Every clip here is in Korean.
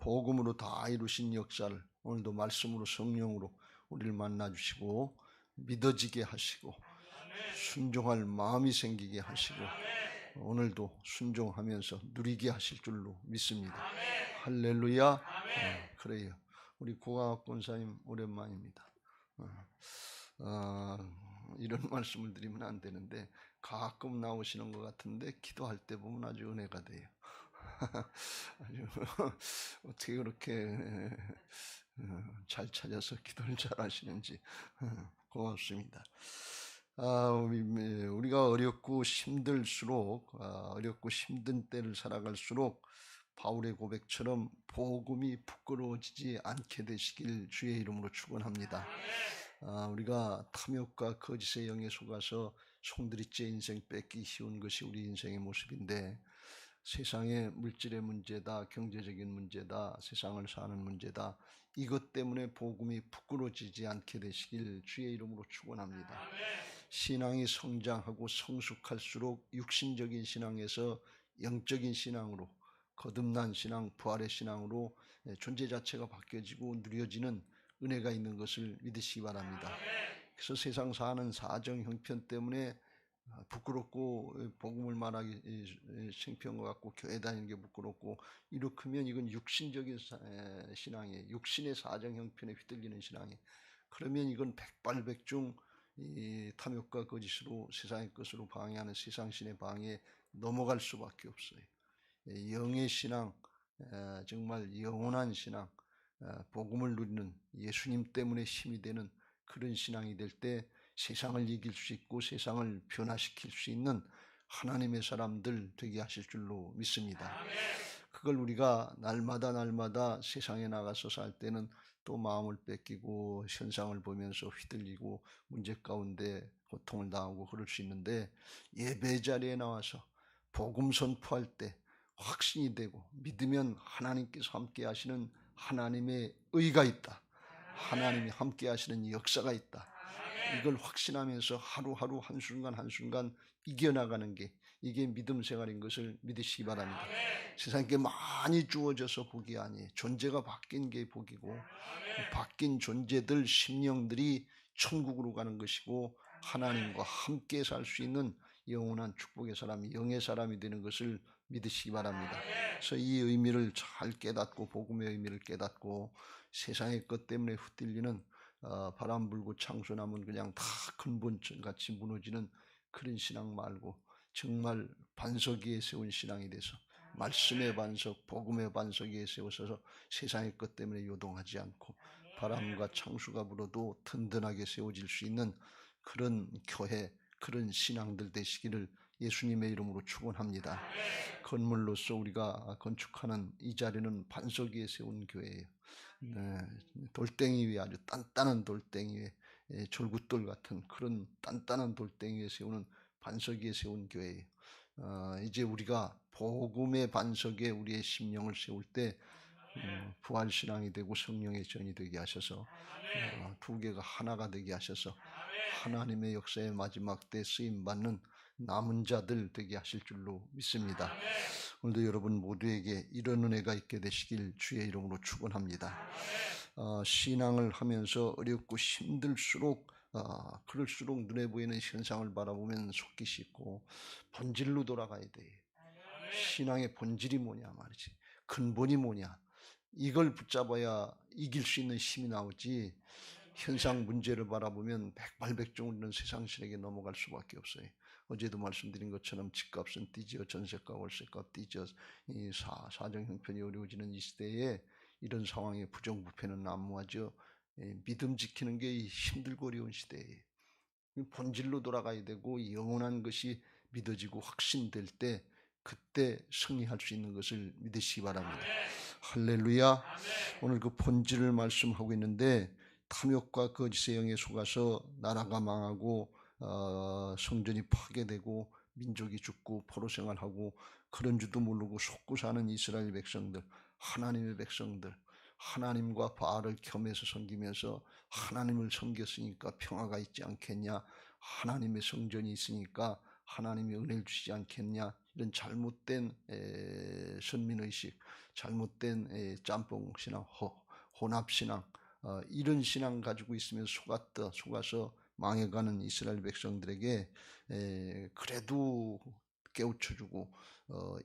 복음으로 다 이루신 역사를 오늘도 말씀으로 성령으로 우리를 만나주시고 믿어지게 하시고 순종할 마음이 생기게 하시고 오늘도 순종하면서 누리게 하실 줄로 믿습니다. 할렐루야. 그래요. 우리 고강학 권사님 오랜만입니다. 이런 말씀을 드리면 안 되는데 가끔 나오시는 것 같은데 기도할 때 보면 아주 은혜가 돼요. 아주 어떻게 그렇게 잘 찾아서 기도를 잘 하시는지 고맙습니다. 우리가 어렵고 힘들수록 어렵고 힘든 때를 살아갈수록 바울의 고백처럼 복음이 부끄러워지지 않게 되시길 주의 이름으로 축원합니다. 우리가 탐욕과 거짓의 영에 속아서 송두리째 인생 뺏기 쉬운 것이 우리 인생의 모습인데 세상의 물질의 문제다, 경제적인 문제다, 세상을 사는 문제다, 이것 때문에 복음이 부끄러워지지 않게 되시길 주의 이름으로 축원합니다. 신앙이 성장하고 성숙할수록 육신적인 신앙에서 영적인 신앙으로 거듭난 신앙, 부활의 신앙으로 존재 자체가 바뀌어지고 누려지는 은혜가 있는 것을 믿으시기 바랍니다. 그래서 세상 사는 사정 형편 때문에 부끄럽고 복음을 말하기 창피한 것 같고 교회 다니는 게 부끄럽고 이렇게면 이건 육신적인 신앙이에요. 육신의 사정 형편에 휘둘리는 신앙이에요. 그러면 이건 백발백중 이 탐욕과 거짓으로 세상의 것으로 방해하는 세상신의 방해에 넘어갈 수밖에 없어요. 영의 신앙, 정말 영원한 신앙, 복음을 누리는 예수님 때문에 힘이 되는 그런 신앙이 될 때 세상을 이길 수 있고 세상을 변화시킬 수 있는 하나님의 사람들 되게 하실 줄로 믿습니다. 그걸 우리가 날마다 세상에 나가서 살 때는 또 마음을 뺏기고 현상을 보면서 휘둘리고 문제 가운데 고통을 당하고 그럴 수 있는데 예배 자리에 나와서 복음 선포할 때 확신이 되고 믿으면 하나님께서 함께 하시는 하나님의 의가 있다. 하나님이 함께 하시는 역사가 있다. 이걸 확신하면서 하루하루 한순간 이겨나가는 게 이게 믿음 생활인 것을 믿으시기 바랍니다. 세상에 많이 주어져서 복이 아니에요. 존재가 바뀐 게 복이고 바뀐 존재들 심령들이 천국으로 가는 것이고 하나님과 함께 살 수 있는 영원한 축복의 사람이 영의 사람이 되는 것을 믿으시기 바랍니다. 그래서 이 의미를 잘 깨닫고 복음의 의미를 깨닫고 세상의 것 때문에 흩갈리는 바람 불고 창수나면 그냥 다 근본같이 무너지는 그런 신앙 말고 정말 반석 위에 세운 신앙이 돼서 말씀의 반석, 복음의 반석 위에 세워서 세상의 것 때문에 요동하지 않고 바람과 창수가 불어도 든든하게 세워질 수 있는 그런 교회, 그런 신앙들 되시기를 예수님의 이름으로 축원합니다. 건물로서 우리가 건축하는 이 자리는 반석 위에 세운 교회예요. 돌덩이 위에 아주 단단한 돌덩이 위에 졸굿돌 같은 그런 단단한 돌덩이 위에 세우는 반석 위에 세운 교회예요. 이제 우리가 복음의 반석에 우리의 심령을 세울 때 부활신앙이 되고 성령의 전이 되게 하셔서 두 개가 하나가 되게 하셔서 하나님의 역사의 마지막 때 쓰임받는 남은 자들 되게 하실 줄로 믿습니다. 오늘도 여러분 모두에게 이런 은혜가 있게 되시길 주의 이름으로 축원합니다. 신앙을 하면서 어렵고 힘들수록 그럴수록 눈에 보이는 현상을 바라보면 속기 쉽고 본질로 돌아가야 돼. 신앙의 본질이 뭐냐 말이지. 근본이 뭐냐. 이걸 붙잡아야 이길 수 있는 힘이 나오지 현상 문제를 바라보면 백발백중으로는 세상신에게 넘어갈 수밖에 없어요. 어제도 말씀드린 것처럼 집값은 뛰죠. 전세값, 월세값 뛰죠. 이 사정 형편이 어려워지는 이 시대에 이런 상황에 부정부패는 난무하죠. 믿음 지키는 게 힘들고 어려운 시대에 본질로 돌아가야 되고 영원한 것이 믿어지고 확신될 때 그때 승리할 수 있는 것을 믿으시기 바랍니다. 할렐루야. 오늘 그 본질을 말씀하고 있는데 탐욕과 거짓의 영에 속아서 나라가 망하고 성전이 파괴되고 민족이 죽고 포로 생활하고 그런 줄도 모르고 속고 사는 이스라엘 백성들, 하나님의 백성들, 하나님과 바알을 겸해서 섬기면서 하나님을 섬겼으니까 평화가 있지 않겠냐, 하나님의 성전이 있으니까 하나님이 은혜를 주시지 않겠냐, 이런 잘못된 선민의식, 잘못된 짬뽕 신앙, 혼합 신앙, 이런 신앙 가지고 있으면 속아서 망해가는 이스라엘 백성들에게 그래도 깨우쳐주고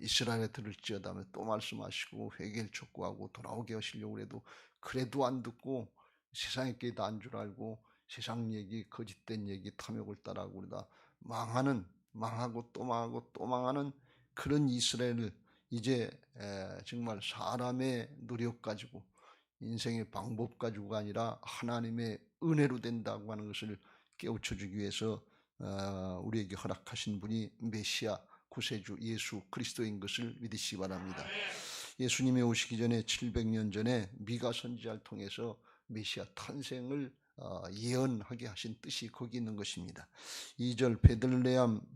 이스라엘에 들을지어다면 또 말씀하시고 회개를 촉구하고 돌아오게 하시려고 해도 그래도 안 듣고 세상의 게 다 안 줄 알고 세상 얘기, 거짓된 얘기, 탐욕을 따라하고 그러다 망하고 또 망하고 또 망하는 그런 이스라엘을 이제 정말 사람의 노력 가지고 인생의 방법 가지고가 아니라 하나님의 은혜로 된다고 하는 것을 깨우쳐주기 위해서 우리에게 허락하신 분이 메시아 구세주 예수 그리스도인 것을 믿으시기 바랍니다. 예수님이 오시기 전에 700년 전에 미가 선지자를 통해서 메시아 탄생을 예언하게 하신 뜻이 거기 있는 것입니다. 2절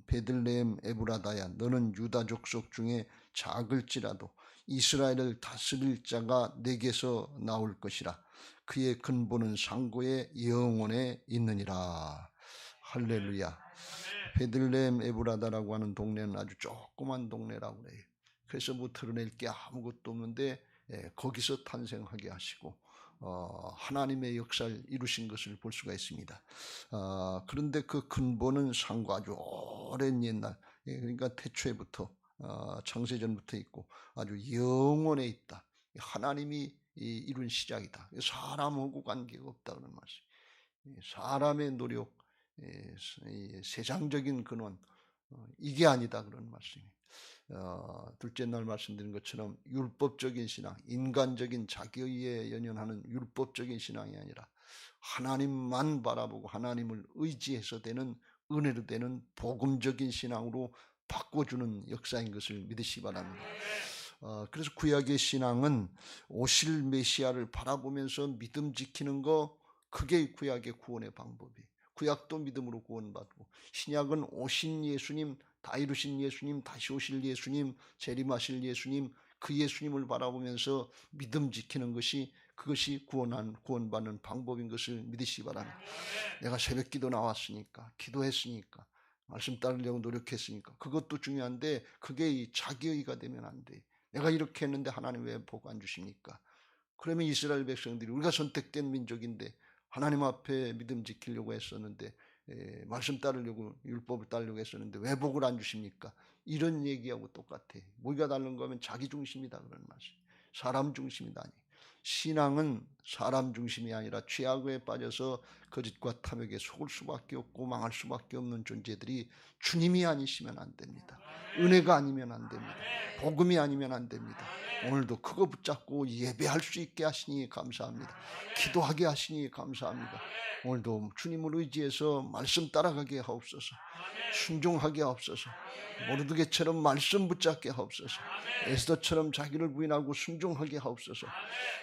베들레헴 에브라다야 너는 유다 족속 중에 작을지라도 이스라엘을 다스릴 자가 내게서 나올 것이라. 그의 근본은 상고의 영원에 있느니라. 할렐루야. 베들레헴 에브라다라고 하는 동네는 아주 조그만 동네라고 그래요. 그래서 뭐 드러낼 게 아무것도 없는데 거기서 탄생하게 하시고 하나님의 역사를 이루신 것을 볼 수가 있습니다. 그런데 그 근본은 상고 아주 오랜 옛날, 그러니까 태초에부터 창세전부터 있고 아주 영원에 있다. 하나님이 이룬 시작이다. 사람하고 관계가 없다 그런 말씀. 사람의 노력, 세상적인 근원, 이게 아니다 그런 말씀이. 둘째 날 말씀드린 것처럼 율법적인 신앙, 인간적인 자기의에 연연하는 율법적인 신앙이 아니라 하나님만 바라보고 하나님을 의지해서 되는 은혜로 되는 복음적인 신앙으로 바꿔주는 역사인 것을 믿으시기 바랍니다. 그래서 구약의 신앙은 오실 메시아를 바라보면서 믿음 지키는 거, 그게 구약의 구원의 방법이에요. 구약도 믿음으로 구원받고 신약은 오신 예수님, 다 이루신 예수님, 다시 오실 예수님, 재림하실 예수님, 그 예수님을 바라보면서 믿음 지키는 것이 그것이 구원받는 방법인 것을 믿으시기 바랍니다. 내가 새벽 기도 나왔으니까, 기도했으니까, 말씀 따르려고 노력했으니까 그것도 중요한데 그게 이 자기의가 되면 안 돼. 내가 이렇게 했는데 하나님 왜 복 안 주십니까? 그러면 이스라엘 백성들이 우리가 선택된 민족인데 하나님 앞에 믿음 지키려고 했었는데 말씀 따르려고 율법을 따르려고 했었는데 왜 복을 안 주십니까? 이런 얘기하고 똑같아. 뭐가 다른 거면 자기 중심이다 그런 말씀. 사람 중심이다 아니. 신앙은 사람 중심이 아니라 죄악에 빠져서 거짓과 탐욕에 속을 수밖에 없고 망할 수밖에 없는 존재들이 주님이 아니시면 안 됩니다. 은혜가 아니면 안 됩니다. 복음이 아니면 안 됩니다. 오늘도 그거 붙잡고 예배할 수 있게 하시니 감사합니다. 기도하게 하시니 감사합니다. 오늘도 주님을 의지해서 말씀 따라가게 하옵소서. 순종하게 하옵소서. 모르드게처럼 말씀 붙잡게 하옵소서. 에스더처럼 자기를 부인하고 순종하게 하옵소서.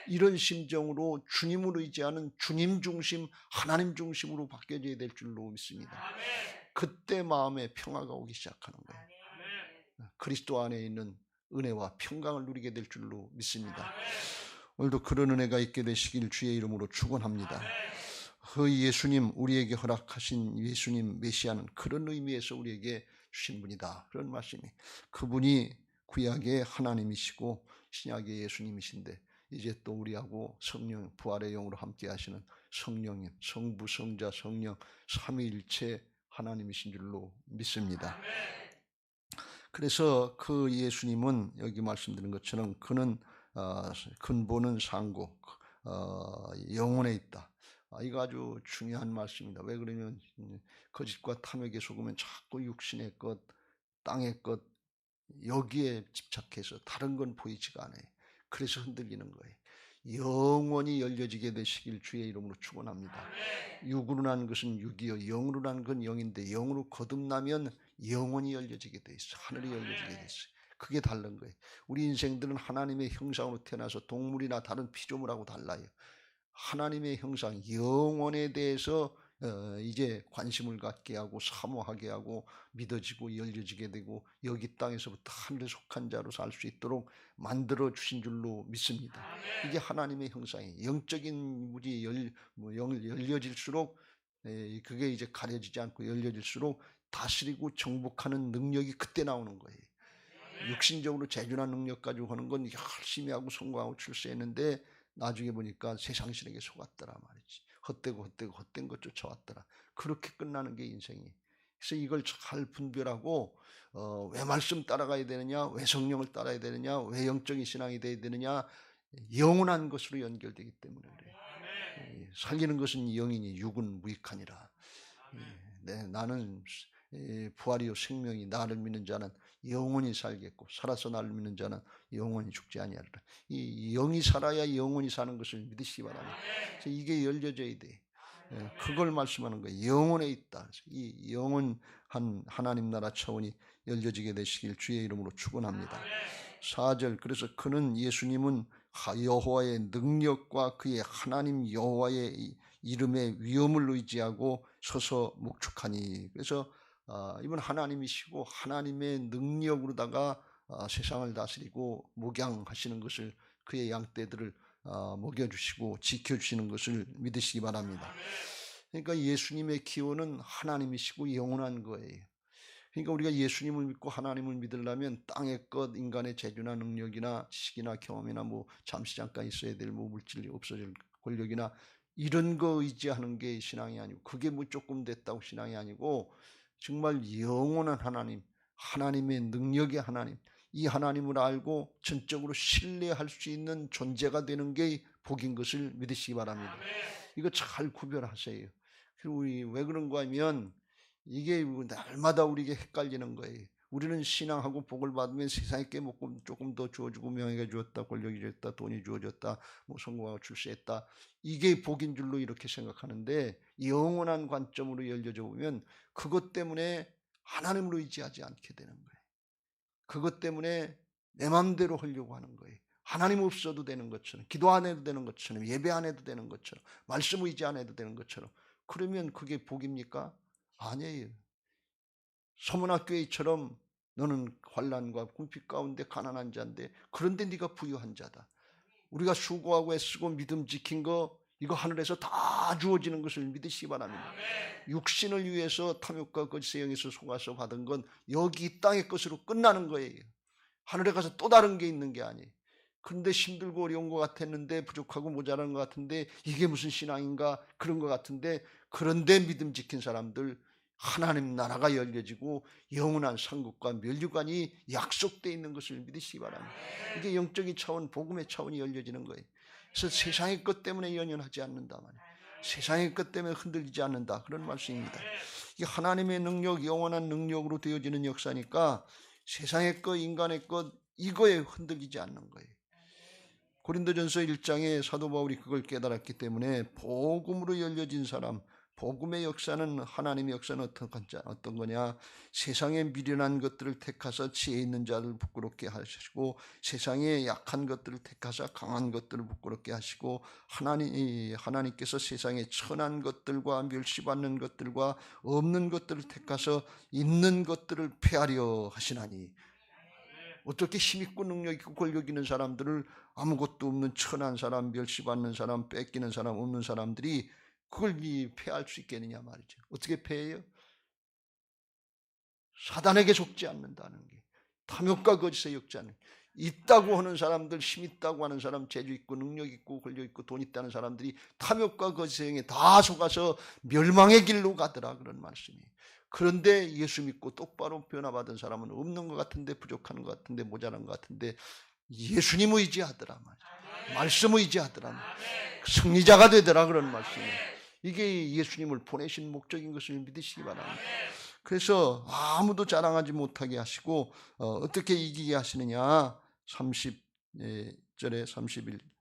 이런 심정으로 주님을 의지하는 주님 중심, 하나님 중심으로 바뀌어져야 될 줄로 믿습니다. 그때 마음에 평화가 오기 시작하는 거예요. 그리스도 안에 있는 은혜와 평강을 누리게 될 줄로 믿습니다. 오늘도 그런 은혜가 있게 되시길 주의 이름으로 축원합니다. 그 예수님, 우리에게 허락하신 예수님 메시아는 그런 의미에서 우리에게 주신 분이다. 그런 말씀이. 그분이 구약의 하나님이시고 신약의 예수님이신데 이제 또 우리하고 성령, 부활의 영으로 함께 하시는 성령님, 성부, 성자, 성령 삼위일체 하나님이신 줄로 믿습니다. 그래서 그 예수님은 여기 말씀드린 것처럼 그는 근본은 상고 영혼에 있다. 이거 아주 중요한 말씀입니다. 왜 그러냐면 거짓과 탐욕에 속으면 자꾸 육신의 것, 땅의 것 여기에 집착해서 다른 건 보이지가 않아요. 그래서 흔들리는 거예요. 영원히 열려지게 되시길 주의 이름으로 축원합니다. 육으로 난 것은 육이요 영으로 난 건 영인데 영으로 거듭나면 영원히 열려지게 돼 있어. 하늘이 열려지게 돼 있어. 그게 다른 거예요. 우리 인생들은 하나님의 형상으로 태어나서 동물이나 다른 피조물하고 달라요. 하나님의 형상, 영원에 대해서 이제 관심을 갖게 하고 사모하게 하고 믿어지고 열려지게 되고 여기 땅에서부터 하늘에 속한 자로 살 수 있도록 만들어 주신 줄로 믿습니다. 이게 하나님의 형상이에요. 영적인 물이 열려질수록 그게 이제 가려지지 않고 열려질수록 다스리고 정복하는 능력이 그때 나오는 거예요. 육신적으로 재주나 능력 가지고 하는 건 열심히 하고 성공하고 출세했는데 나중에 보니까 세상 신에게 속았더라 말이지. 헛된 것 쫓아왔더라. 그렇게 끝나는 게 인생이. 그래서 이걸 잘 분별하고 왜 말씀 따라가야 되느냐, 왜 성령을 따라야 되느냐, 왜 영적인 신앙이 돼야 되느냐, 영원한 것으로 연결되기 때문에 그래요. 살리는 것은 영이니 육은 무익하니라. 네, 나는 부활이요 생명이 나를 믿는 자는 영원히 살겠고 살아서 나를 믿는 자는 영원히 죽지 아니하리라. 이 영이 살아야 영원히 사는 것을 믿으시기 바랍니다. 그래서 이게 열려져야 돼. 그걸 말씀하는 거예요. 영혼에 있다. 이 영원한 하나님 나라 차원이 열려지게 되시길 주의 이름으로 축원합니다. 4절 그래서 그는 예수님은 여호와의 능력과 그의 하나님 여호와의 이름의 위엄을 의지하고 서서 목축하니. 그래서 이분 하나님이시고 하나님의 능력으로다가 세상을 다스리고 목양하시는 것을 그의 양떼들을 먹여주시고 지켜주시는 것을 믿으시기 바랍니다. 그러니까 예수님의 기원은 하나님이시고 영원한 거예요. 그러니까 우리가 예수님을 믿고 하나님을 믿으려면 땅의 것, 인간의 재주나 능력이나 지식이나 경험이나 뭐 잠시 잠깐 있어야 될 뭐 물질이 없어질 권력이나 이런 거 의지하는 게 신앙이 아니고, 그게 뭐 조금 됐다고 신앙이 아니고 정말 영원한 하나님, 하나님의 능력의 하나님, 이 하나님을 알고 전적으로 신뢰할 수 있는 존재가 되는 게 복인 것을 믿으시기 바랍니다. 이거 잘 구별하세요. 그리고 우리 왜 그런가 하면 이게 날마다 우리에게 헷갈리는 거예요. 우리는 신앙하고 복을 받으면 세상에 게 조금 더 주어주고 명예가 주었다, 권력이 주었다, 돈이 주어졌다, 뭐 성공하고 출세했다, 이게 복인 줄로 이렇게 생각하는데 영원한 관점으로 열려져 보면 그것 때문에 하나님을 의지하지 않게 되는 거예요. 그것 때문에 내 마음대로 하려고 하는 거예요. 하나님 없어도 되는 것처럼, 기도 안 해도 되는 것처럼, 예배 안 해도 되는 것처럼, 말씀 의지 안 해도 되는 것처럼. 그러면 그게 복입니까? 아니에요. 서문학교회처럼 너는 환난과 궁핍 가운데 가난한 자인데 그런데 네가 부유한 자다. 우리가 수고하고 애쓰고 믿음 지킨 거 이거 하늘에서 다 주어지는 것을 믿으시기 바랍니다. 육신을 위해서 탐욕과 거짓의 영에서 속아서 받은 건 여기 이 땅의 것으로 끝나는 거예요. 하늘에 가서 또 다른 게 있는 게 아니에요. 그런데 힘들고 어려운 것 같았는데, 부족하고 모자란 것 같은데 이게 무슨 신앙인가 그런 것 같은데, 그런데 믿음 지킨 사람들 하나님 나라가 열려지고 영원한 상급과 면류관이 약속되어 있는 것을 믿으시기 바랍니다. 이게 영적인 차원, 복음의 차원이 열려지는 거예요. 그래서 세상의 것 때문에 연연하지 않는다 말이에요. 세상의 것 때문에 흔들리지 않는다, 그런 말씀입니다. 이게 하나님의 능력, 영원한 능력으로 되어지는 역사니까 세상의 것, 인간의 것 이거에 흔들리지 않는 거예요. 고린도전서 1장에 사도 바울이 그걸 깨달았기 때문에 복음으로 열려진 사람, 복음의 역사는, 하나님의 역사는 어떤 거냐, 세상에 미련한 것들을 택하사 지혜 있는 자를 부끄럽게 하시고 세상에 약한 것들을 택하사 강한 것들을 부끄럽게 하시고 하나님께서 세상에 천한 것들과 멸시받는 것들과 없는 것들을 택하사 있는 것들을 폐하려 하시나니. 어떻게 힘있고 능력있고 권력 있는 사람들을 아무것도 없는 천한 사람, 멸시받는 사람, 뺏기는 사람, 없는 사람들이 그걸 폐할 수 있겠느냐 말이죠. 어떻게 폐해요? 사단에게 속지 않는다는 게, 탐욕과 거짓에 엮지 않는 게. 있다고 하는 사람들, 힘 있다고 하는 사람, 재주 있고 능력 있고 권력 있고 돈 있다는 사람들이 탐욕과 거짓에 영에 다 속아서 멸망의 길로 가더라, 그런 말씀이에요. 그런데 예수 믿고 똑바로 변화받은 사람은 없는 것 같은데, 부족한 것 같은데, 모자란 것 같은데 예수님 의지하더라 말이야. 말씀 의지하더라 말이야. 승리자가 되더라, 그런 말씀이에요. 이게 예수님을 보내신 목적인 것을 믿으시기 바랍니다. 그래서 아무도 자랑하지 못하게 하시고 어떻게 이기게 하시느냐, 30절에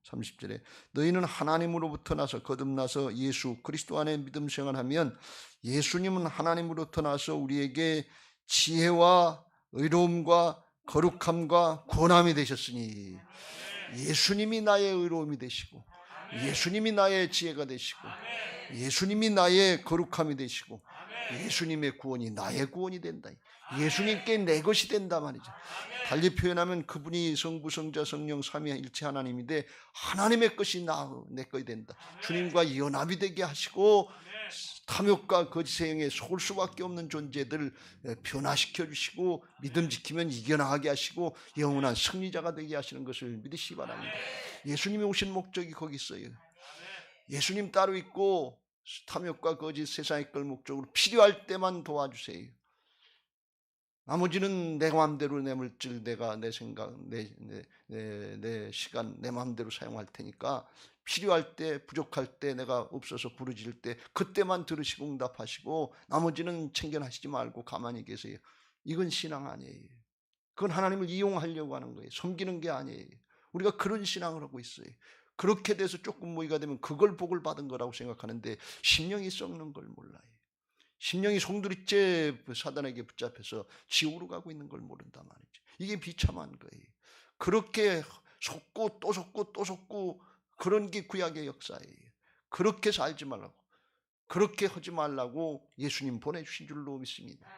30절에 너희는 하나님으로부터 나서 거듭나서 예수 그리스도 안에 믿음 생활하면 예수님은 하나님으로부터 나서 우리에게 지혜와 의로움과 거룩함과 권함이 되셨으니, 예수님이 나의 의로움이 되시고 예수님이 나의 지혜가 되시고 예수님이 나의 거룩함이 되시고 예수님의 구원이 나의 구원이 된다. 예수님께 내 것이 된다 말이죠. 달리 표현하면 그분이 성부, 성자, 성령 삼위일체 하나님인데 하나님의 것이 내 것이 된다. 주님과 연합이 되게 하시고 탐욕과 거짓의 영에 속을 수밖에 없는 존재들 변화시켜 주시고 믿음 지키면 이겨나가게 하시고 영원한 승리자가 되게 하시는 것을 믿으시기 바랍니다. 예수님이 오신 목적이 거기 있어요. 예수님 따로 있고 탐욕과 거짓 세상의 걸 목적으로 필요할 때만 도와주세요. 나머지는 내 마음대로 내 물질, 내가 내 생각, 내 시간 내 마음대로 사용할 테니까 필요할 때, 부족할 때, 내가 없어서 부르짖을 때 그때만 들으시고 응답하시고 나머지는 챙겨하시지 말고 가만히 계세요. 이건 신앙 아니에요. 그건 하나님을 이용하려고 하는 거예요. 섬기는 게 아니에요. 우리가 그런 신앙을 하고 있어요. 그렇게 돼서 조금 모이가 되면 그걸 복을 받은 거라고 생각하는데 심령이 썩는 걸 몰라요. 심령이 송두리째 사단에게 붙잡혀서 지옥으로 가고 있는 걸 모른단 말이죠. 이게 비참한 거예요. 그렇게 속고 또 속고 또 속고 그런 게 구약의 역사예요. 그렇게 살지 말라고, 그렇게 하지 말라고 예수님 보내주신 줄로 믿습니다.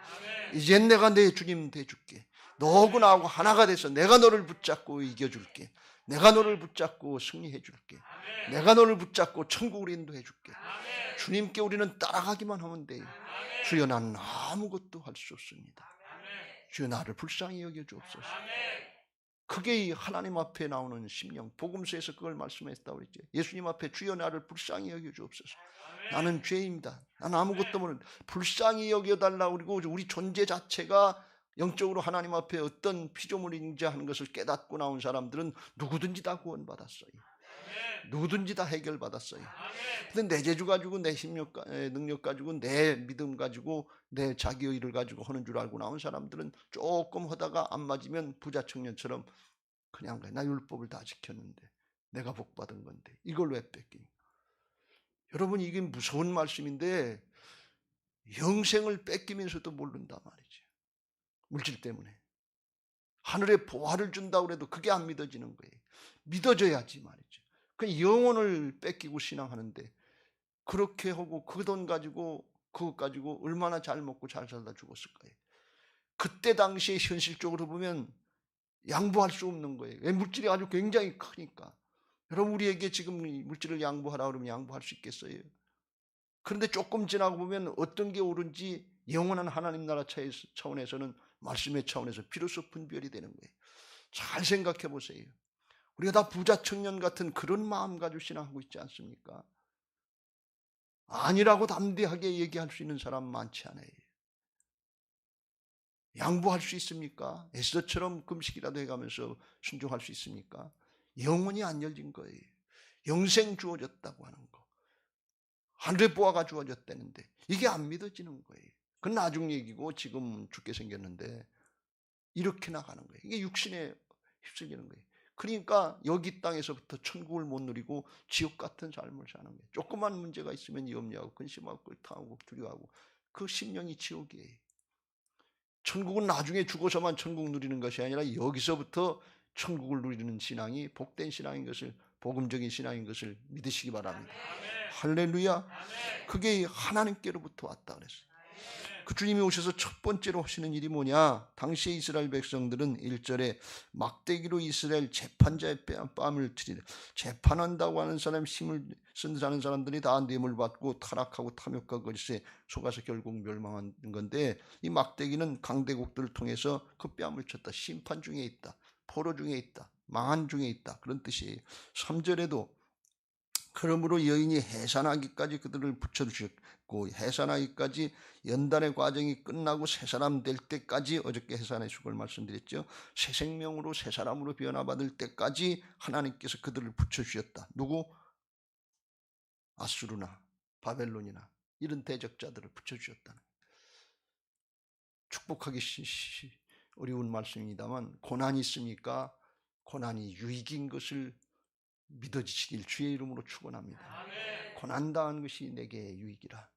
이젠 내가 내 주님 돼줄게. 너하고 나하고 하나가 돼서 내가 너를 붙잡고 이겨줄게. 내가 너를 붙잡고 승리해줄게. 내가 너를 붙잡고 천국으로 인도해줄게. 주님께 우리는 따라가기만 하면 돼요. 주여 나는 아무것도 할 수 없습니다. 주여 나를 불쌍히 여겨주옵소서. 그게 이 하나님 앞에 나오는 심령, 복음서에서 그걸 말씀했다고 그랬죠. 예수님 앞에 주여 나를 불쌍히 여겨주옵소서. 나는 죄입니다. 나는 아무것도 모르는, 불쌍히 여겨달라고. 그리고 우리 존재 자체가 영적으로 하나님 앞에 어떤 피조물인지 하는 것을 깨닫고 나온 사람들은 누구든지 다 구원받았어요. 누구든지 다 해결받았어요. 근데 내 재주 가지고, 내 힘력, 능력 가지고, 내 믿음 가지고, 내 자기 의를 가지고 하는 줄 알고 나온 사람들은 조금 하다가 안 맞으면 부자 청년처럼 그냥 나 율법을 다 지켰는데 내가 복 받은 건데 이걸 왜 뺏기니? 여러분, 이게 무서운 말씀인데 영생을 뺏기면서도 모른단 말이죠. 물질 때문에. 하늘에 보화를 준다고 해도 그게 안 믿어지는 거예요. 믿어져야지 말이죠. 그 영혼을 뺏기고 신앙하는데 그렇게 하고 그 돈 가지고 그것 가지고 얼마나 잘 먹고 잘 살다 죽었을 거예요. 그때 당시에 현실적으로 보면 양보할 수 없는 거예요. 왜? 물질이 아주 굉장히 크니까. 여러분, 우리에게 지금 물질을 양보하라 그러면 양보할 수 있겠어요? 그런데 조금 지나고 보면 어떤 게 옳은지 영원한 하나님 나라 차원에서는, 말씀의 차원에서 비로소 분별이 되는 거예요. 잘 생각해 보세요. 우리가 다 부자 청년 같은 그런 마음 가지고 신앙하고 있지 않습니까? 아니라고 담대하게 얘기할 수 있는 사람 많지 않아요. 양보할 수 있습니까? 에스더처럼 금식이라도 해가면서 순종할 수 있습니까? 영혼이 안 열린 거예요. 영생 주어졌다고 하는 거. 하늘의 보화가 주어졌다는데 이게 안 믿어지는 거예요. 그건 나중 얘기고 지금 죽게 생겼는데 이렇게 나가는 거예요. 이게 육신에 휩쓸리는 거예요. 그러니까 여기 땅에서부터 천국을 못 누리고 지옥 같은 삶을 사는 거예요. 조그만 문제가 있으면 염려하고 근심하고 끓탕하고 두려워하고 그 심령이 지옥이에요. 천국은 나중에 죽어서만 천국 누리는 것이 아니라 여기서부터 천국을 누리는 신앙이 복된 신앙인 것을, 복음적인 신앙인 것을 믿으시기 바랍니다. 할렐루야. 그게 하나님께로부터 왔다 그랬어요. 그 주님이 오셔서 첫 번째로 하시는 일이 뭐냐? 당시의 이스라엘 백성들은 1절에 막대기로 이스라엘 재판자의 뺨을 치리라. 재판한다고 하는 사람, 힘을 쓴다는 사람들이 다 뇌물 받고 타락하고 탐욕과 거짓에 속아서 결국 멸망한 건데, 이 막대기는 강대국들을 통해서 그 뺨을 쳤다. 심판 중에 있다. 포로 중에 있다. 망한 중에 있다. 그런 뜻이에요. 3절에도 그러므로 여인이 해산하기까지 그들을 붙여주셨고, 해산하기까지 연단의 과정이 끝나고 새 사람 될 때까지, 어저께 해산의 축을 말씀드렸죠. 새 생명으로 새 사람으로 변화받을 때까지 하나님께서 그들을 붙여주셨다. 누구? 아수르나 바벨론이나 이런 대적자들을 붙여주셨다는, 축복하기 어려운 말씀입니다만 고난이 있으니까 고난이 유익인 것을 믿어지시길 주의 이름으로 축원합니다. 고난당한 것이 내게 유익이라.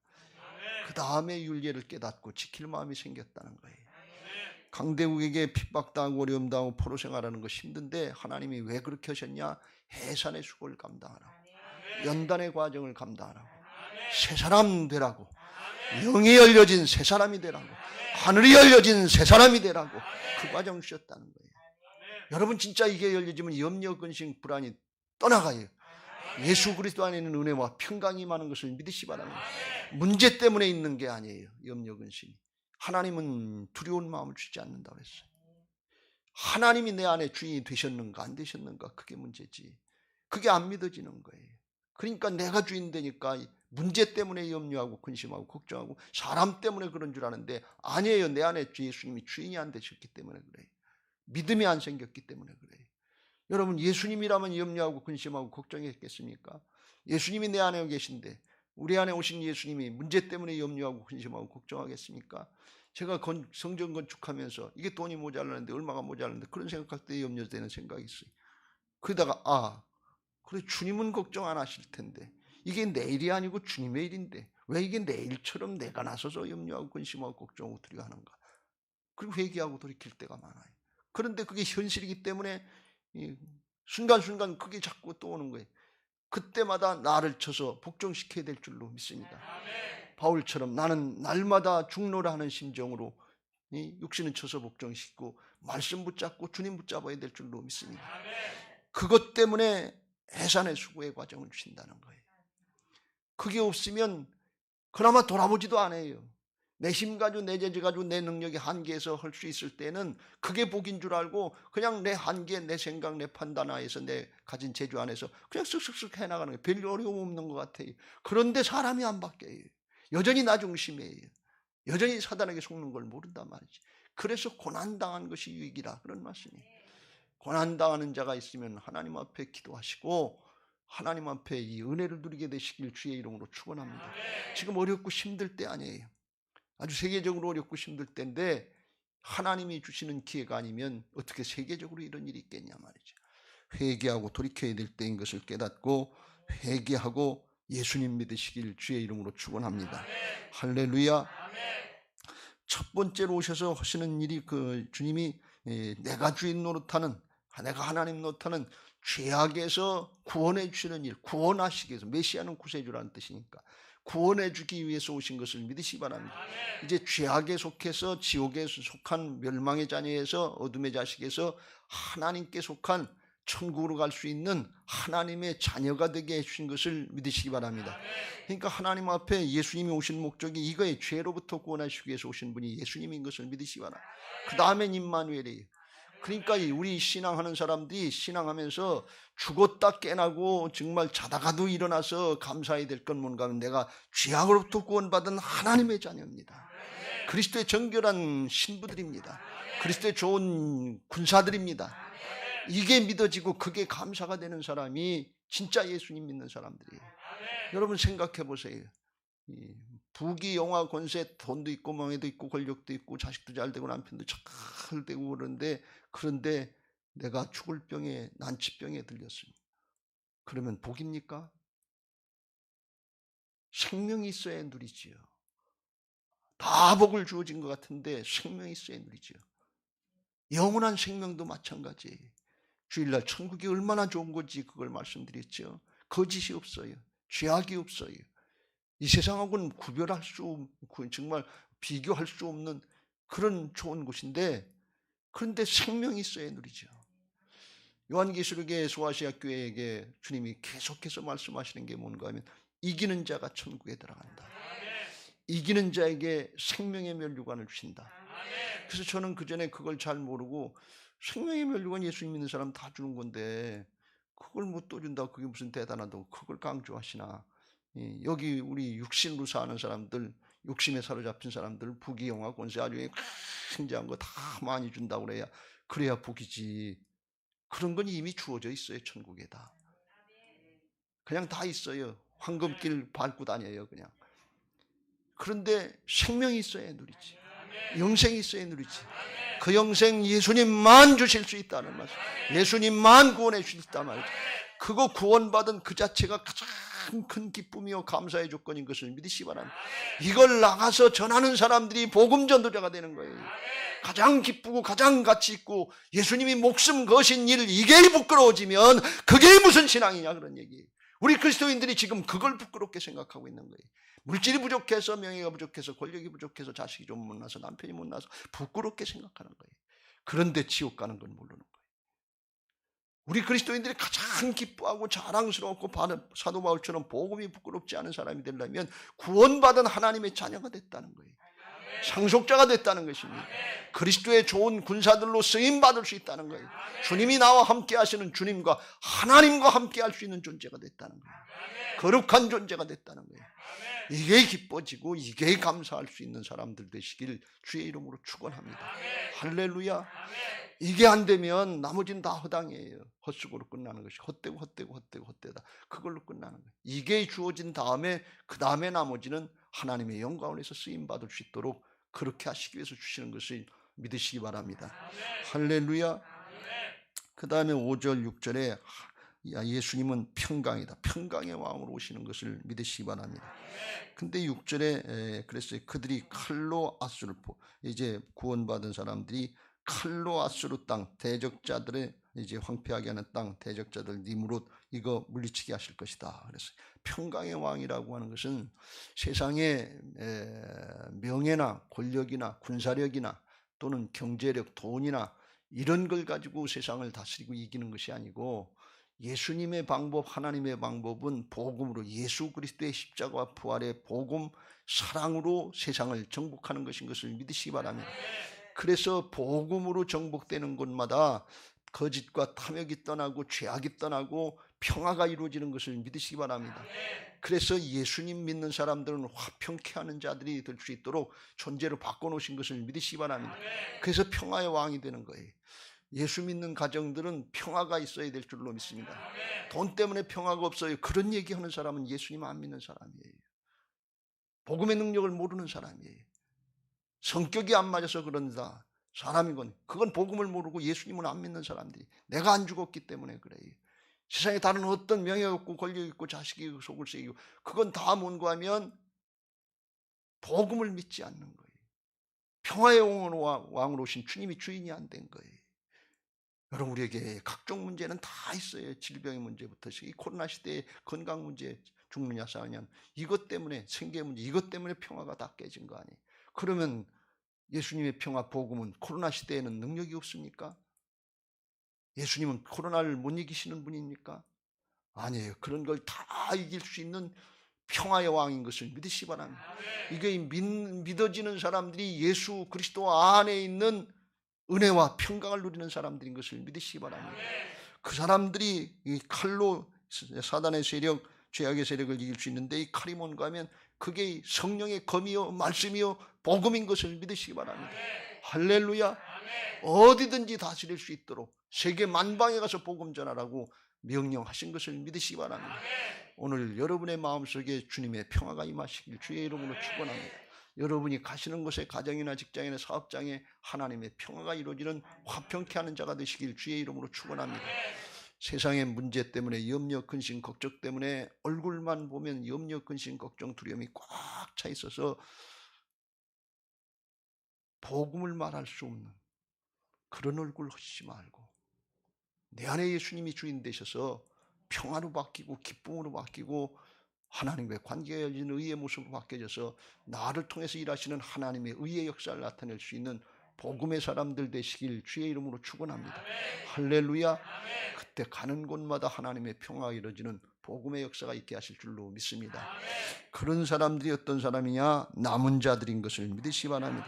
그 다음에 윤례를 깨닫고 지킬 마음이 생겼다는 거예요. 강대국에게 핍박당하고 어려움당하고 포로 생활하는 거 힘든데 하나님이 왜 그렇게 하셨냐? 해산의 수고를 감당하라고, 연단의 과정을 감당하라고, 새 사람 되라고, 영이 열려진 새 사람이 되라고, 하늘이 열려진 새 사람이 되라고 그 과정을 주셨다는 거예요. 여러분, 진짜 이게 열려지면 염려, 근심, 불안이 떠나가요. 예수 그리스도 안에 있는 은혜와 평강이 많은 것을 믿으시 바랍니다. 문제 때문에 있는 게 아니에요. 염려 근심이. 하나님은 두려운 마음을 주지 않는다고 그랬어요. 하나님이 내 안에 주인이 되셨는가 안 되셨는가, 그게 문제지. 그게 안 믿어지는 거예요. 그러니까 내가 주인 되니까 문제 때문에 염려하고 근심하고 걱정하고 사람 때문에 그런 줄 아는데 아니에요. 내 안에 예수님이 주인이 안 되셨기 때문에 그래요. 믿음이 안 생겼기 때문에 그래요. 여러분, 예수님이라면 염려하고 근심하고 걱정했겠습니까? 예수님이 내 안에 계신데 우리 안에 오신 예수님이 문제 때문에 염려하고 근심하고 걱정하겠습니까? 제가 성전 건축하면서 이게 돈이 모자라는데 얼마가 모자라는데 그런 생각할 때 염려되는 생각이 있어요. 그러다가 그래, 주님은 걱정 안 하실 텐데 이게 내 일이 아니고 주님의 일인데 왜 이게 내 일처럼 내가 나서서 염려하고 근심하고 걱정하고 두려워하는가? 그리고 회개하고 돌이킬 때가 많아요. 그런데 그게 현실이기 때문에 순간순간 그게 자꾸 또 오는 거예요. 그때마다 나를 쳐서 복종시켜야 될 줄로 믿습니다. 바울처럼 나는 날마다 죽노라 하는 심정으로 육신은 쳐서 복종시키고 말씀 붙잡고 주님 붙잡아야 될 줄로 믿습니다. 그것 때문에 해산의 수고의 과정을 주신다는 거예요. 그게 없으면 그나마 돌아보지도 않아요. 내 힘 가지고 내 재질 가지고 내 능력이 한계에서 할 수 있을 때는 그게 복인 줄 알고 그냥 내 한계, 내 생각, 내 판단 하에서 내 가진 재주 안에서 그냥 쓱쓱쓱 해나가는 거예요. 별 어려움 없는 것 같아요. 그런데 사람이 안 바뀌어요. 여전히 나 중심이에요. 여전히 사단에게 속는 걸 모른단 말이지. 그래서 고난당한 것이 유익이라 그런 말씀이에요. 고난당하는 자가 있으면 하나님 앞에 기도하시고 하나님 앞에 이 은혜를 누리게 되시길 주의 이름으로 축원합니다. 지금 어렵고 힘들 때 아니에요. 아주 세계적으로 어렵고 힘들 때인데 하나님이 주시는 기회가 아니면 어떻게 세계적으로 이런 일이 있겠냐 말이죠. 회개하고 돌이켜야 될 때인 것을 깨닫고 회개하고 예수님 믿으시길 주의 이름으로 축원합니다. 할렐루야. 첫 번째로 오셔서 하시는 일이 주님이 내가 주인 노릇하는, 내가 하나님 노릇하는 죄악에서 구원해 주시는 일, 구원하시기 위해서, 메시아는 구세주라는 뜻이니까 구원해 주기 위해서 오신 것을 믿으시기 바랍니다. 이제 죄악에 속해서 지옥에 속한 멸망의 자녀에서 어둠의 자식에서 하나님께 속한 천국으로 갈 수 있는 하나님의 자녀가 되게 해주신 것을 믿으시기 바랍니다. 그러니까 하나님 앞에 예수님이 오신 목적이 이거예요. 죄로부터 구원하시기 위해서 오신 분이 예수님인 것을 믿으시기 바랍니다. 그 다음엔 임마누엘이에요. 그러니까 우리 신앙하는 사람들이 신앙하면서 죽었다 깨나고 정말 자다가도 일어나서 감사해야 될 건 뭔가 하면 내가 죄악으로부터 구원받은 하나님의 자녀입니다. 그리스도의 정결한 신부들입니다. 그리스도의 좋은 군사들입니다. 이게 믿어지고 그게 감사가 되는 사람이 진짜 예수님 믿는 사람들이에요. 여러분 생각해 보세요. 부귀 영화 권세, 돈도 있고 명예도 있고 권력도 있고 자식도 잘 되고 남편도 잘 되고 그런데 내가 죽을 병에, 난치병에 들렸습니다. 그러면 복입니까? 생명이 있어야 누리지요. 다 복을 주어진 것 같은데 생명이 있어야 누리지요. 영원한 생명도 마찬가지예요. 주일날 천국이 얼마나 좋은 건지 그걸 말씀드렸죠. 거짓이 없어요. 죄악이 없어요. 이 세상하고는 구별할 수, 정말 비교할 수 없는 그런 좋은 곳인데, 그런데 생명이 있어야 누리죠. 요한계시록의 소아시아 교회에게 주님이 계속해서 말씀하시는 게 뭔가 하면 이기는 자가 천국에 들어간다. 이기는 자에게 생명의 면류관을 주신다. 그래서 저는 그전에 그걸 잘 모르고 생명의 면류관 예수님 믿는 사람 다 주는 건데 그걸 못 떠준다, 그게 무슨 대단하다고 그걸 강조하시나. 여기 우리 육신으로 사는 사람들, 욕심에 사로잡힌 사람들, 부귀 영화 권세 아주 굉장한 거 다 많이 준다고 그래야 복이지. 그런 건 이미 주어져 있어요. 천국에다 그냥 다 있어요. 황금길 밟고 다녀요 그냥. 그런데 생명이 있어야 누리지. 영생이 있어야 누리지. 그 영생 예수님만 주실 수 있다는 말씀. 예수님만 구원해 주실 수 있다는 말씀. 그거 구원받은 그 자체가 가장 큰 기쁨이요 감사의 조건인 것을 믿으시기 바랍니다. 이걸 나가서 전하는 사람들이 복음 전도자가 되는 거예요. 가장 기쁘고 가장 가치 있고 예수님이 목숨 거신 일, 이게 부끄러워지면 그게 무슨 신앙이냐 그런 얘기예요. 우리 그리스도인들이 지금 그걸 부끄럽게 생각하고 있는 거예요. 물질이 부족해서, 명예가 부족해서, 권력이 부족해서, 자식이 좀 못나서, 남편이 못나서 부끄럽게 생각하는 거예요. 그런데 지옥 가는 건 모르는 거예요. 우리 그리스도인들이 가장 기뻐하고 자랑스럽고 사도 바울처럼 복음이 부끄럽지 않은 사람이 되려면 구원받은 하나님의 자녀가 됐다는 거예요. 상속자가 됐다는 것입니다. 그리스도의 좋은 군사들로 쓰임받을 수 있다는 거예요. 주님이 나와 함께 하시는 주님과 하나님과 함께 할 수 있는 존재가 됐다는 거예요. 거룩한 존재가 됐다는 거예요. 이게 기뻐지고 이게 감사할 수 있는 사람들 되시길 주의 이름으로 축원합니다. 할렐루야. 이게 안 되면 나머지는 다 허당이에요. 헛수고로 끝나는 것이 헛되다. 그걸로 끝나는 거예요. 이게 주어진 다음에 그 다음에 나머지는 하나님의 영광에서 쓰임받을 수 있도록 그렇게 하시기 위해서 주시는 것을 믿으시기 바랍니다. 할렐루야. 그 다음에 5절 6절에 예수님은 평강이다. 평강의 왕으로 오시는 것을 믿으시기 바랍니다. 근데 6절에 그랬어요. 그들이 칼로 아수르 이제 구원받은 사람들이 칼로 아수르 땅 대적자들의 이제 황폐하게 하는 땅 대적자들 니므롯 이거 물리치게 하실 것이다. 그래서 평강의 왕이라고 하는 것은 세상의 명예나 권력이나 군사력이나 또는 경제력, 돈이나 이런 걸 가지고 세상을 다스리고 이기는 것이 아니고 예수님의 방법, 하나님의 방법은 복음으로 예수 그리스도의 십자가와 부활의 복음, 사랑으로 세상을 정복하는 것인 것을 믿으시기 바랍니다. 그래서 복음으로 정복되는 곳마다 거짓과 탐욕이 떠나고 죄악이 떠나고 평화가 이루어지는 것을 믿으시기 바랍니다. 그래서 예수님 믿는 사람들은 화평케 하는 자들이 될 수 있도록 존재로 바꿔놓으신 것을 믿으시기 바랍니다. 그래서 평화의 왕이 되는 거예요. 예수 믿는 가정들은 평화가 있어야 될 줄로 믿습니다. 돈 때문에 평화가 없어요. 그런 얘기하는 사람은 예수님 안 믿는 사람이에요. 복음의 능력을 모르는 사람이에요. 성격이 안 맞아서 그런다. 사람이건 그건 복음을 모르고 예수님을 안 믿는 사람들이 내가 안 죽었기 때문에 그래요. 세상에 다른 어떤 명예가 없고 권력 있고 자식이 속을 새기고 그건 다 뭔가 하면 복음을 믿지 않는 거예요. 평화의 왕으로 오신 주님이 주인이 안 된 거예요. 여러분 우리에게 각종 문제는 다 있어요. 질병의 문제부터 이 코로나 시대에 건강 문제 죽느냐 사느냐 이것 때문에 생계 문제 이것 때문에 평화가 다 깨진 거 아니에요. 그러면 예수님의 평화 복음은 코로나 시대에는 능력이 없습니까? 예수님은 코로나를 못 이기시는 분입니까? 아니에요. 그런 걸 다 이길 수 있는 평화의 왕인 것을 믿으시기 바랍니다. 이게 믿어지는 사람들이 예수 그리스도 안에 있는 은혜와 평강을 누리는 사람들인 것을 믿으시기 바랍니다. 그 사람들이 이 칼로 사단의 세력, 죄악의 세력을 이길 수 있는데 이 칼이 뭔가 하면 그게 성령의 검이요 말씀이요 복음인 것을 믿으시기 바랍니다. 할렐루야. 어디든지 다스릴 수 있도록 세계 만방에 가서 복음 전하라고 명령하신 것을 믿으시기 바랍니다. 오늘 여러분의 마음속에 주님의 평화가 임하시길 주의 이름으로 축원합니다. 여러분이 가시는 곳에 가정이나 직장이나 사업장에 하나님의 평화가 이루어지는 화평케 하는 자가 되시길 주의 이름으로 축원합니다. 세상의 문제 때문에 염려, 근심, 걱정 때문에 얼굴만 보면 염려, 근심, 걱정, 두려움이 꽉 차 있어서 복음을 말할 수 없는 그런 얼굴 하시지 말고 내 안에 예수님이 주인 되셔서 평화로 바뀌고 기쁨으로 바뀌고 하나님과의 관계가 열린 의의 모습으로 바뀌어져서 나를 통해서 일하시는 하나님의 의의 역사를 나타낼 수 있는 복음의 사람들 되시길 주의 이름으로 축원합니다. 할렐루야. 그때 가는 곳마다 하나님의 평화가 이루어지는 복음의 역사가 있게 하실 줄로 믿습니다. 그런 사람들이 어떤 사람이냐? 남은 자들인 것을 믿으시기 바랍니다.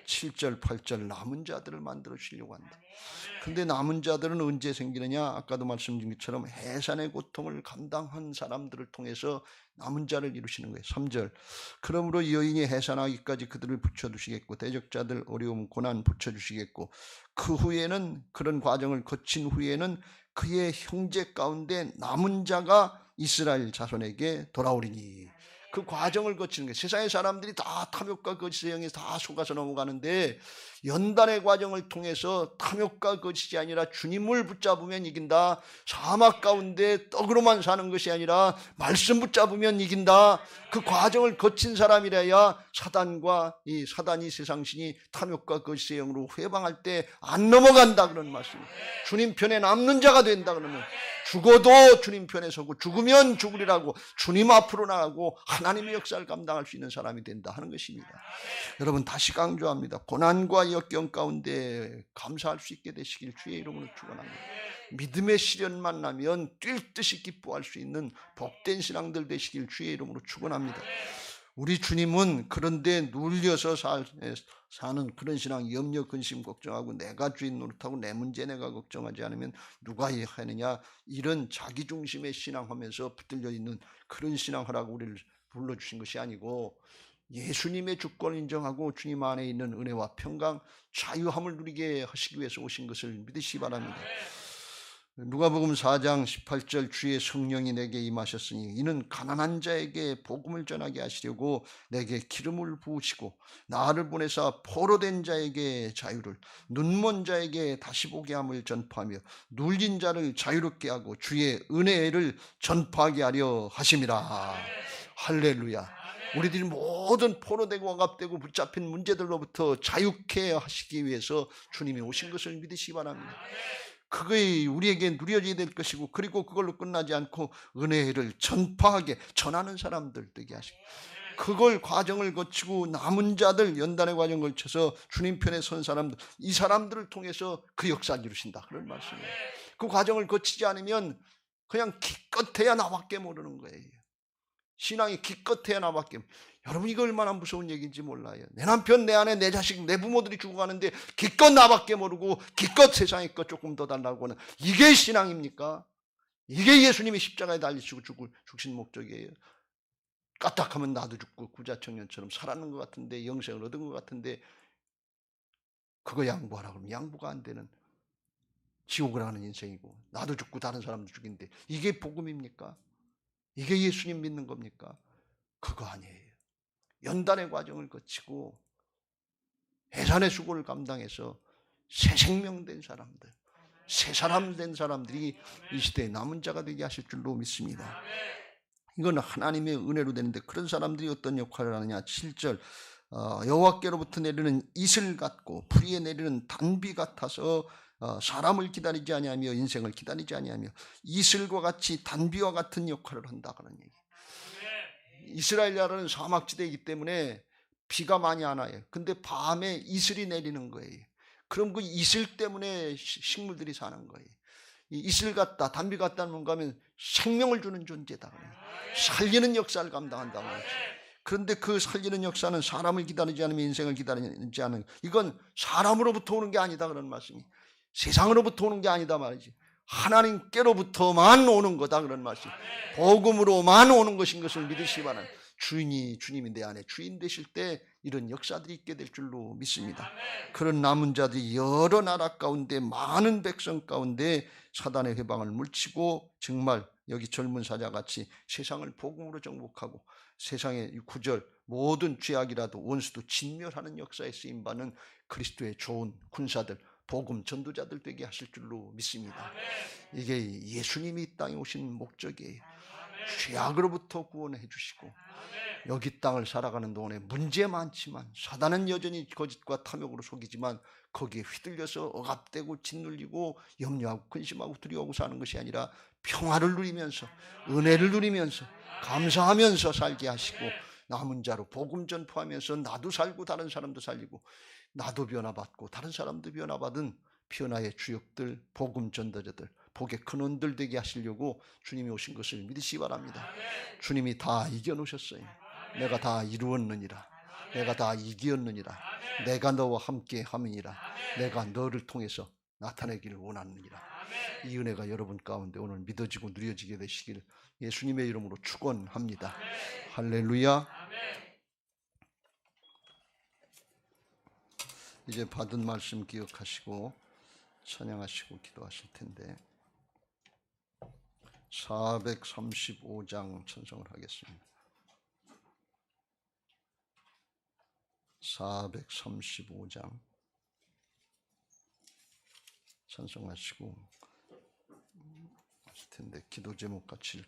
7절 8절 남은 자들을 만들어 주시려고 한다. 근데 남은 자들은 언제 생기느냐? 아까도 말씀드린 것처럼 해산의 고통을 감당한 사람들을 통해서 남은 자를 이루시는 거예요. 3절 그러므로 여인이 해산하기까지 그들을 붙여두시겠고 대적자들 어려움 고난 붙여주시겠고 그 후에는 그런 과정을 거친 후에는 그의 형제 가운데 남은 자가 이스라엘 자손에게 돌아오리니 그 과정을 거치는 거예요. 세상의 사람들이 다 탐욕과 거짓의 영에 다 속아서 넘어가는데 연단의 과정을 통해서 탐욕과 거짓이 아니라 주님을 붙잡으면 이긴다. 사막 가운데 떡으로만 사는 것이 아니라 말씀 붙잡으면 이긴다. 그 과정을 거친 사람이라야 사단이 세상신이 탐욕과 거짓의 영으로 회방할 때 안 넘어간다 그런 말씀이에요. 주님 편에 남는 자가 된다 그러면 죽어도 주님 편에 서고 죽으면 죽으리라고 주님 앞으로 나가고 하나님의 역사를 감당할 수 있는 사람이 된다 하는 것입니다. 여러분 다시 강조합니다. 고난과 역경 가운데 감사할 수 있게 되시길 주의 이름으로 축원합니다. 믿음의 시련만 나면 뛸 듯이 기뻐할 수 있는 복된 신앙들 되시길 주의 이름으로 축원합니다. 우리 주님은 그런데 눌려서 사는 그런 신앙, 염려, 근심, 걱정하고 내가 주인 노릇하고 내 문제 내가 걱정하지 않으면 누가 하느냐, 이런 자기중심의 신앙하면서 붙들려 있는 그런 신앙하라고 우리를 불러주신 것이 아니고, 예수님의 주권을 인정하고 주님 안에 있는 은혜와 평강, 자유함을 누리게 하시기 위해서 오신 것을 믿으시기 바랍니다. 누가복음 4장 18절, 주의 성령이 내게 임하셨으니 이는 가난한 자에게 복음을 전하게 하시려고 내게 기름을 부으시고 나를 보내사 포로된 자에게 자유를, 눈먼 자에게 다시 보게 함을 전파하며 눌린 자를 자유롭게 하고 주의 은혜를 전파하게 하려 하심이라. 할렐루야. 우리들이 모든 포로되고 억압되고 붙잡힌 문제들로부터 자유케 하시기 위해서 주님이 오신 것을 믿으시기 바랍니다. 그것이 우리에게 누려져야 될 것이고, 그리고 그걸로 끝나지 않고 은혜를 전파하게 전하는 사람들 되게 하시고, 그걸 과정을 거치고 남은 자들, 연단의 과정을 거쳐서 주님 편에 선 사람들, 이 사람들을 통해서 그 역사를 이루신다, 그런 말씀이에요. 그 과정을 거치지 않으면 그냥 기껏해야 나밖에 모르는 거예요. 신앙이 기껏해야 나밖에. 여러분, 이거 얼마나 무서운 얘기인지 몰라요. 내 남편, 내 아내, 내 자식, 내 부모들이 죽어가는데 기껏 나밖에 모르고 기껏 세상의 것 조금 더 달라고 하는, 이게 신앙입니까? 이게 예수님이 십자가에 달리시고 죽신 목적이에요. 까딱하면 나도 죽고 구자청년처럼 살았는 것 같은데, 영생을 얻은 것 같은데, 그거 양보하라 그러면 양보가 안 되는 지옥을 가는 인생이고, 나도 죽고 다른 사람도 죽인데, 이게 복음입니까? 이게 예수님 믿는 겁니까? 그거 아니에요. 연단의 과정을 거치고 해산의 수고를 감당해서 새 생명 된 사람들, 새 사람 된 사람들이 이 시대에 남은 자가 되게 하실 줄로 믿습니다. 이건 하나님의 은혜로 되는데, 그런 사람들이 어떤 역할을 하느냐. 7절, 여호와께로부터 내리는 이슬 같고 풀이에 내리는 단비 같아서 사람을 기다리지 아니하며 인생을 기다리지 아니하며 이슬과 같이 단비와 같은 역할을 한다, 그런 얘기. 이스라엘 나라는 사막지대이기 때문에 비가 많이 안 와요. 근데 밤에 이슬이 내리는 거예요. 그럼 그 이슬 때문에 식물들이 사는 거예요. 이 이슬 같다, 단비 같다는 뭔가 하면 생명을 주는 존재다, 살리는 역사를 감당한다. 그런데 그 살리는 역사는 사람을 기다리지 않으면 인생을 기다리지 않은, 이건 사람으로부터 오는 게 아니다, 그런 말씀이. 세상으로부터 오는 게 아니다 말이지. 하나님께로부터만 오는 거다, 그런 말씀. 복음으로만 오는 것인 것을 믿으시기 바랍니다. 주님이 내 안에 주인 되실 때 이런 역사들이 있게 될 줄로 믿습니다. 그런 남은 자들이 여러 나라 가운데, 많은 백성 가운데 사단의 회방을 물치고, 정말 여기 젊은 사자같이 세상을 복음으로 정복하고, 세상의 9절, 모든 죄악이라도 원수도 진멸하는 역사에 쓰임받는 그리스도의 좋은 군사들, 복음 전도자들 되게 하실 줄로 믿습니다. 이게 예수님이 이 땅에 오신 목적이에요. 죄악으로부터 구원해 주시고, 여기 땅을 살아가는 동안에 문제 많지만, 사단은 여전히 거짓과 탐욕으로 속이지만, 거기에 휘둘려서 억압되고 짓눌리고 염려하고 근심하고 두려워하고 사는 것이 아니라 평화를 누리면서, 은혜를 누리면서, 감사하면서 살게 하시고, 남은 자로 복음 전파하면서 나도 살고 다른 사람도 살리고, 나도 변화받고 다른 사람도 변화받은 변화의 주역들, 복음 전도자들, 복의 근원들 되게 하시려고 주님이 오신 것을 믿으시기 바랍니다. 주님이 다 이겨놓으셨어요. 내가 다 이루었느니라, 내가 다 이기었느니라, 내가 너와 함께 함이니라, 내가 너를 통해서 나타내기를 원하느니라. 이 은혜가 여러분 가운데 오늘 믿어지고 누려지게 되시길 예수님의 이름으로 축원합니다. 할렐루야. 이제 받은 말씀 기억하시고 찬양하시고 기도하실 텐데, 435장 찬송을 하겠습니다. 435장 찬송하시고 하실 텐데, 기도 제목 같이